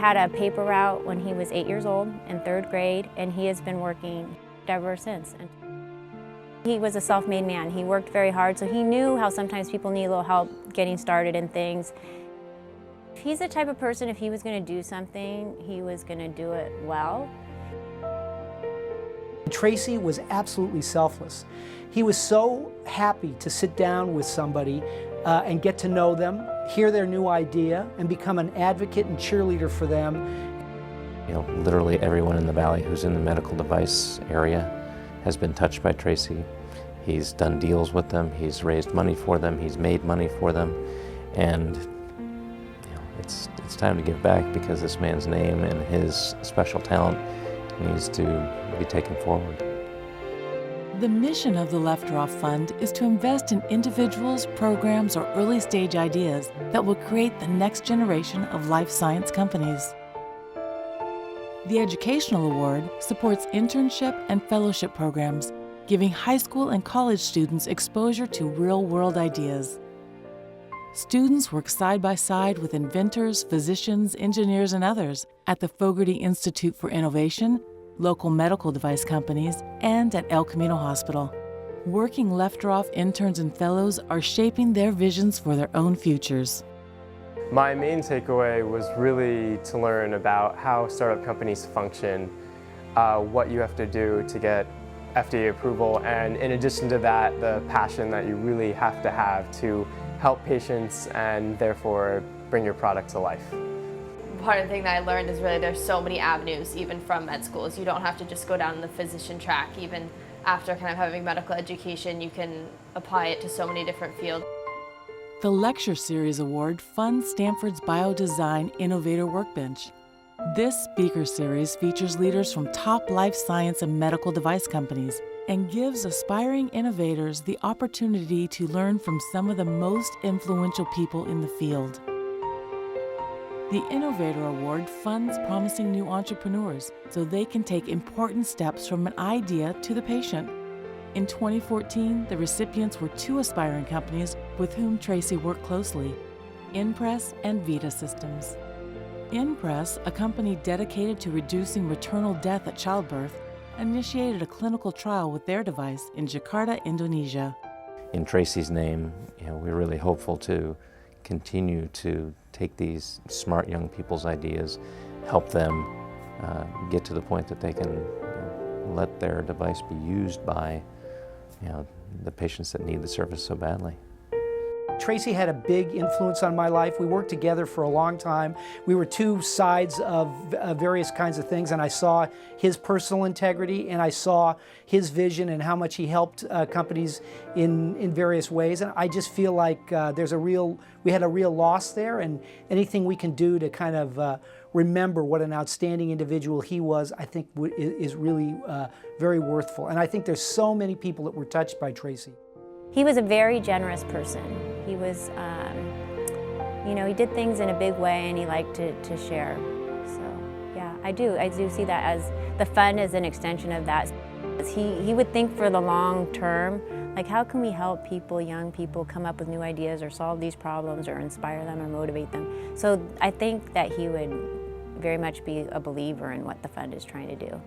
had a paper route when he was 8 years old in 3rd grade, and he has been working ever since. And he was a self-made man. He worked very hard, so he knew how sometimes people need a little help getting started in things. He's the type of person, if he was going to do something, he was going to do it well. Tracy was absolutely selfless. He was so happy to sit down with somebody and get to know them, hear their new idea, and become an advocate and cheerleader for them. You know, literally everyone in the Valley who's in the medical device area has been touched by Tracy. He's done deals with them, he's raised money for them, he's made money for them, and it's time to give back, because this man's name and his special talent needs to be taken forward. The mission of the Lefteroff Fund is to invest in individuals, programs, or early-stage ideas that will create the next generation of life science companies. The Educational Award supports internship and fellowship programs, giving high school and college students exposure to real-world ideas. Students work side by side with inventors, physicians, engineers, and others at the Fogarty Institute for Innovation, local medical device companies, and at El Camino Hospital. Working Lefteroff interns and fellows are shaping their visions for their own futures. My main takeaway was really to learn about how startup companies function, what you have to do to get FDA approval, and in addition to that, the passion that you really have to help patients and therefore bring your product to life. Part of the thing that I learned is really there's so many avenues, even from med schools. You don't have to just go down the physician track. Even after kind of having medical education, you can apply it to so many different fields. The Lecture Series Award funds Stanford's Biodesign Innovator Workbench. This speaker series features leaders from top life science and medical device companies and gives aspiring innovators the opportunity to learn from some of the most influential people in the field. The Innovator Award funds promising new entrepreneurs so they can take important steps from an idea to the patient. In 2014, the recipients were 2 aspiring companies with whom Tracy worked closely, Impress and Vita Systems. Impress, a company dedicated to reducing maternal death at childbirth, initiated a clinical trial with their device in Jakarta, Indonesia. In Tracy's name, we're really hopeful to continue to take these smart young people's ideas, help them get to the point that they can let their device be used by the patients that need the service so badly. Tracy had a big influence on my life. We worked together for a long time. We were 2 sides of various kinds of things, and I saw his personal integrity and I saw his vision and how much he helped companies in various ways. And I just feel like we had a real loss there, and anything we can do to kind of remember what an outstanding individual he was, I think is really very worthwhile. And I think there's so many people that were touched by Tracy. He was a very generous person. He was, he did things in a big way, and he liked to share. So, yeah, I do see that as the fund is an extension of that. He would think for the long term, like how can we help people, young people, come up with new ideas or solve these problems or inspire them or motivate them. So I think that he would very much be a believer in what the fund is trying to do.